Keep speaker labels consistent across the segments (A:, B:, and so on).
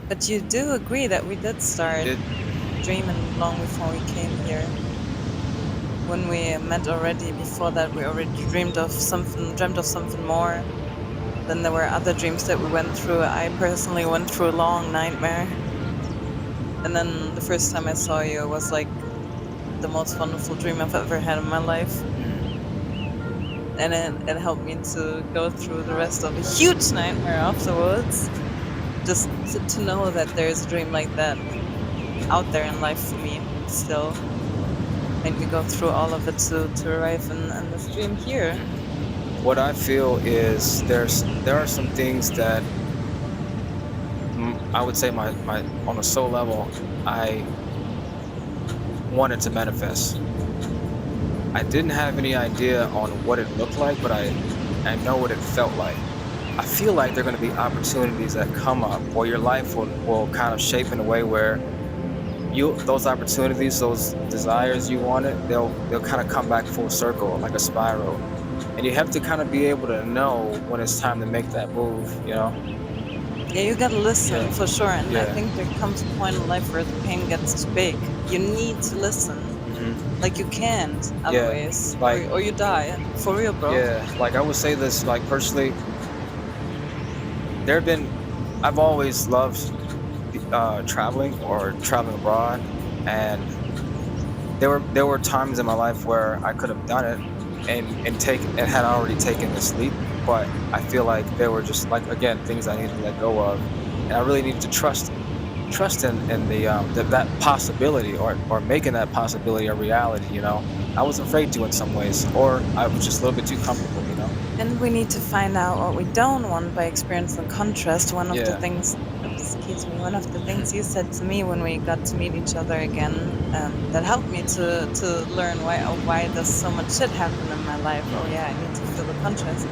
A: But you do agree that we did
B: We
A: start
B: did.
A: dreaming long before we came here. When we met already, before that, we already dreamt of something more. Then there were other dreams that we went through. I personally went through a long nightmare. And then the first time I saw you was like the most wonderful dream I've ever had in my life.
B: Mm.
A: And it helped me to go through the rest of a huge nightmare afterwards. Just to know that there's a dream like that out there in life for me still made me go through all of it to arrive in this dream here.
B: What I feel is there are some things that I would say my on a soul level I wanted to manifest. I didn't have any idea on what it looked like, but I know what it felt like. I feel like there are going to be opportunities that come up, or your life will kind of shape in a way where you those opportunities, those desires you wanted, they'll kind of come back full circle like a spiral, and you have to kind of be able to know when it's time to make that move. You know?
A: Yeah, you gotta listen
B: Yeah,
A: for sure. And I
B: yeah.
A: think there comes a point in life where the pain gets too big. You need to listen.
B: Hmm.
A: Like you can't
B: Yeah,
A: otherwise,
B: like
A: or you die. For real, bro.
B: yeah, like I would say this, like personally, there have been I've always loved traveling or traveling abroad, and there were times in my life where I could have done it and had already taken this leap, but I feel like there were just like again things I needed to let go of, and I really needed to trust in that possibility or making that possibility a reality. You know, I was afraid to in some ways, or I was just a little bit too comfortable. You know.
A: And we need to find out what we don't want by experiencing contrast.
B: Yeah.
A: One of the things you said to me when we got to meet each other again, that helped me to learn why does so much shit happen in my life. Oh yeah, I need to feel the contrast.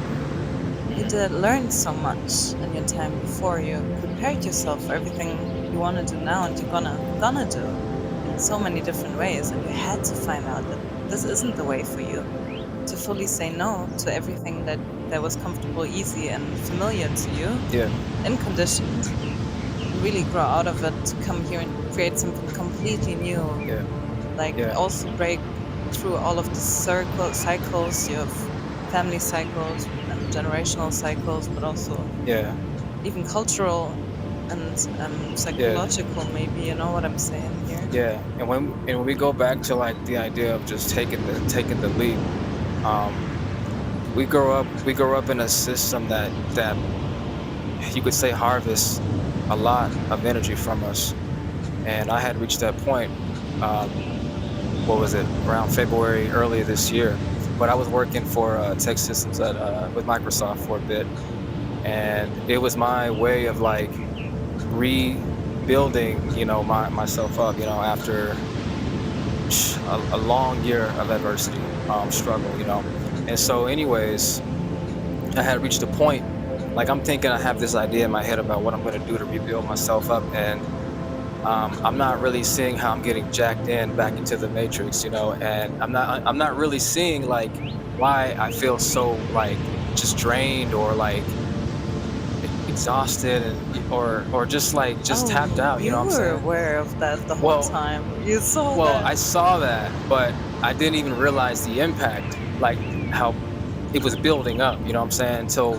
A: You did learn so much in your time before. You prepared yourself for everything you want to do now, and you're gonna do in so many different ways. And you had to find out that this isn't the way for you to fully say no to everything that was comfortable, easy, and familiar to you,
B: Yeah.
A: and conditioned, and really grow out of it to come here and create something completely new.
B: Yeah.
A: Like
B: Yeah.
A: also break through all of the cycles. You have family cycles and generational cycles, but also
B: Yeah.
A: even cultural and
B: Yeah.
A: psychological. Maybe you know what I'm saying here.
B: Yeah, and when we go back to like the idea of just taking the leap, um, we grow up in a system that you could say harvests a lot of energy from us, and I had reached that point. Um, what was it? Around February earlier this year, but I was working for Tech Systems with Microsoft for a bit, and it was my way of like rebuilding, myself up, after a long year of adversity, struggle, And so, anyways, I had reached a point, like I'm thinking I have this idea in my head about what I'm going to do to rebuild myself up, and I'm not really seeing how I'm getting jacked in back into the matrix, and I'm not really seeing like why I feel so like just drained or like exhausted or just tapped
A: Oh,
B: out, you know
A: you
B: what I'm
A: were
B: saying?
A: aware of that the whole
B: Well,
A: time. You saw
B: Well,
A: that.
B: I saw that, but I didn't even realize the impact, like how it was building up, you know what I'm saying? Until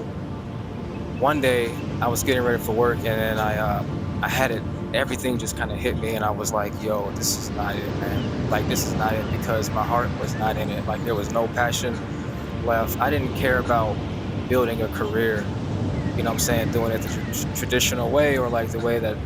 B: one day I was getting ready for work and then I had it everything just kind of hit me and I was like, yo, this is not it, man. Like this is not it because my heart was not in it. Like there was no passion left. I didn't care about building a career, you know what I'm saying, doing it the traditional way or like the way that,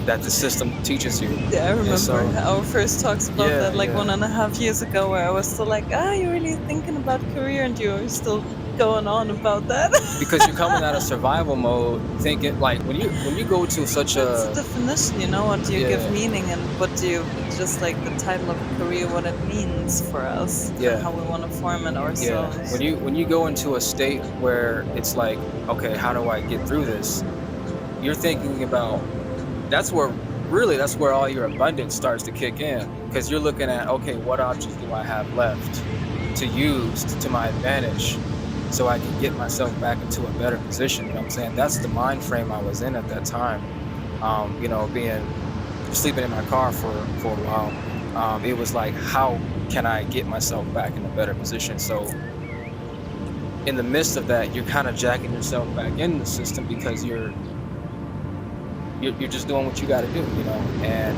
B: that the system teaches you.
A: Yeah, I
B: And
A: remember
B: so,
A: our first talks about
B: yeah,
A: that like
B: yeah.
A: 1.5 years ago, where I was still like, you're really thinking about career, and you're still going on about that.
B: Because you're coming out of survival mode thinking like when you go to such
A: That's the
B: a
A: definition, what do you give
B: yeah,
A: meaning, and what do you just like the title of a career, what it means for us, and
B: yeah,
A: how we want to form it
B: yeah, when
A: ourselves.
B: you go into a state where it's like, okay, how do I get through this, you're thinking about, that's where all your abundance starts to kick in, because you're looking at, okay, what options do I have left to use to my advantage so I can get myself back into a better position, you know what I'm saying? That's the mind frame I was in at that time. being sleeping in my car for a while. It was like, how can I get myself back in a better position? So in the midst of that, you're kind of jacking yourself back in the system because you're just doing what you got to do, and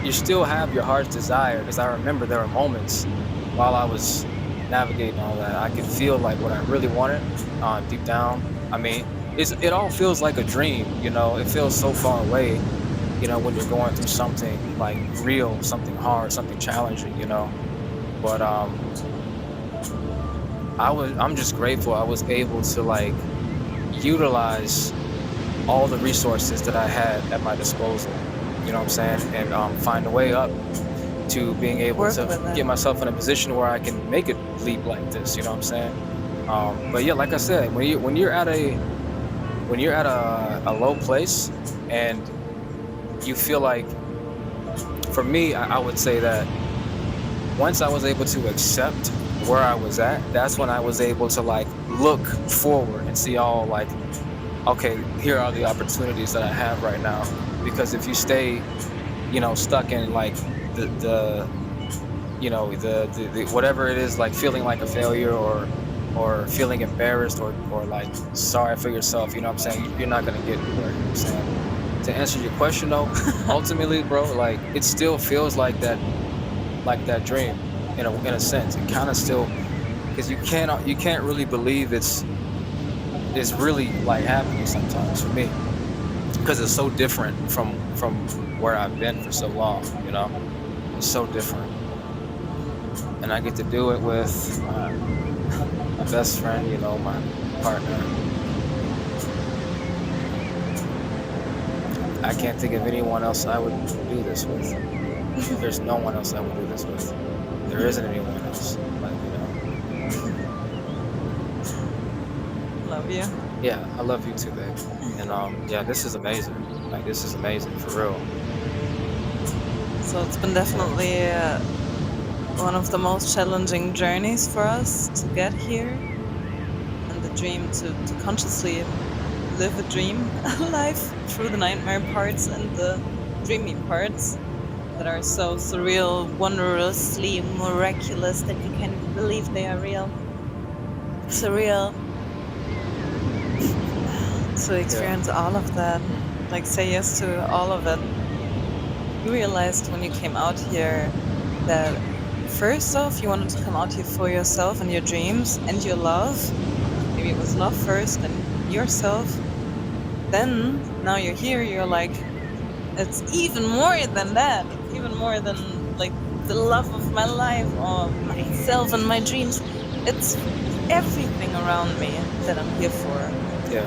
B: you still have your heart's desire. Because I remember there were moments while I was navigating all that, I could feel like what I really wanted deep down. I mean, it all feels like a dream, It feels so far away, when you're going through something like real, something hard, something challenging, But I'm just grateful I was able to like utilize all the resources that I had at my disposal. You know what I'm saying? And find a way up to being able
A: Work
B: to
A: with
B: get
A: it.
B: myself in a position where I can make a leap like this. You know what I'm saying? But yeah, like I said, when you're at a low place and you feel like, for me, I would say that once I was able to accept where I was at, that's when I was able to like look forward and see all like, okay, here are the opportunities that I have right now. Because if you stay, stuck in like the the whatever it is, like feeling like a failure or feeling embarrassed or like sorry for yourself, you know what I'm saying? You're not gonna get anywhere, you know what I'm saying? To answer your question though, ultimately, bro, like it still feels like that dream in a sense. It kind of still, because you can't really believe it's really like happening sometimes for me, because it's so different from where I've been for so long. It's so different, and I get to do it with my best friend, my partner. I can't think of anyone else I would do this with. There's no one else I would do this with. There isn't anyone else. Like,
A: Love you.
B: yeah, I love you too, babe. And yeah, this is amazing. Like, this is amazing for real.
A: So it's been definitely one of the most challenging journeys for us to get here, and the dream to consciously live a dream life through the nightmare parts and the dreamy parts that are so surreal, wondrously miraculous that you can't even believe they are real. Surreal to
B: Yeah,
A: experience all of that, like say yes to all of it. You realized when you came out here that first off, you wanted to come out here for yourself and your dreams and your love. Maybe it was love first and yourself. Then, now you're here, you're like, it's even more than that. It's even more than like the love of my life or myself and my dreams. It's everything around me that I'm here for.
B: yeah,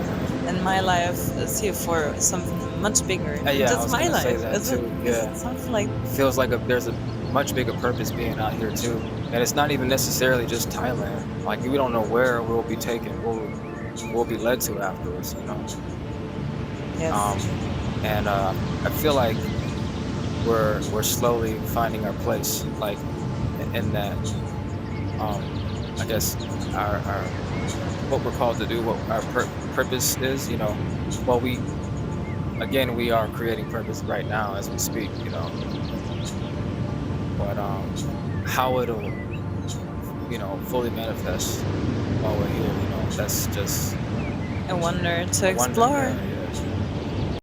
A: And my life is here for something much bigger than
B: yeah. I
A: just
B: was
A: my
B: gonna say
A: life.
B: that
A: Is it?
B: too.
A: Is
B: Yeah,
A: it something like
B: feels like there's a much bigger purpose being out here too, and it's not even necessarily just Thailand. Like, we don't know where we'll be taken, we'll be led to afterwards.
A: yes?
B: Um, and I feel like we're slowly finding our place, like in that. Um, I guess our what we're called to do, what our purpose is. Well, we are creating purpose right now as we speak. But how it'll fully manifest while we're here, that's just
A: I wonder to
B: a wonder.
A: explore.
B: Yeah,